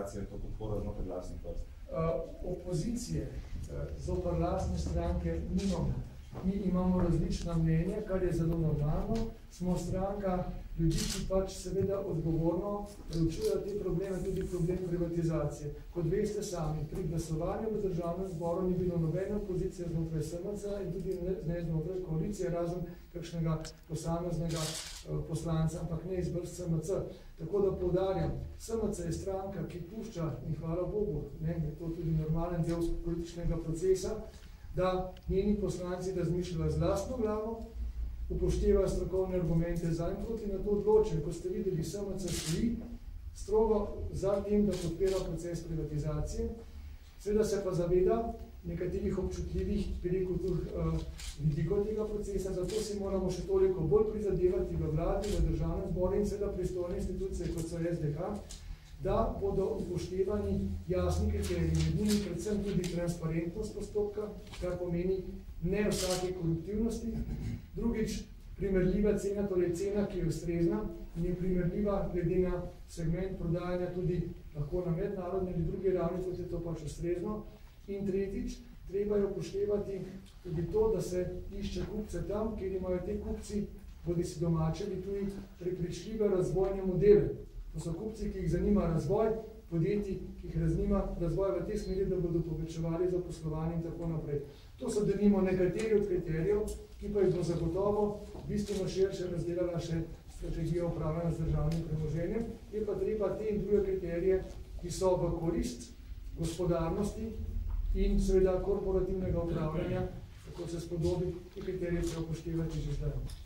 komunikacije to podporo znotraj lastnih vrst? Opozicije zoper lastne stranke nimamo. Mi imamo različna mnenja, kar je zelo normalno. Smo stranka ljudi, ki pač seveda odgovorno preučujejo te probleme, tudi problem privatizacije. Kot veste sami, pri glasovanju v državnem zboru ni bilo nobene opozicije znotraj SMC in tudi ne znotraj koalicije, razen kakšnega posameznega poslanca, ampak ne iz vrst SMC. Tako da poudarjam, SMC je stranka, ki pušča, in hvala Bogu, je to tudi normalen del političnega procesa, da njeni poslanci razmišljajo z lastno glavo, upoštevajo strokovne argumente za in proti na to odločen. Ko ste videli, SMC stoji strogo za tem, da podpira proces privatizacije, seveda se pa zaveda nekaterih občutljivih vidikov tega procesa, zato si moramo še toliko bolj prizadevati v vladi, v državnem zboru in seveda pristojne institucije, kot so SDH, da bodo upoštevani jasni kriteriji, med njimi predvsem tudi transparentnost postopka, kar pomeni ne vsake koruptivnosti. Drugič, primerljiva cena, torej cena, ki je ustrezna in je primerljiva glede na segment prodajanja tudi lahko na mednarodni ali drugi ravni, kot je to pač ustrezno. In tretjič, treba je upoštevati tudi to, da se išče kupce tam, kjer imajo te kupci, bodisi domači ali tuji, prepričljive razvojne modele. To so kupci, ki jih zanima razvoj, podjetij, ki jih zanima razvoj v tej smeri, da bodo povečevali zaposlovanje in tako naprej. To so denimo nekateri od kriterijev, ki pa jih bo zagotovo bistveno širše razdelala še strategija upravljanja z državnim premoženjem. Je pa treba te in druge kriterije, ki so v korist gospodarnosti in seveda korporativnega upravljanja, kako se spodobi, te kriterije treba upoštevati že zdaj.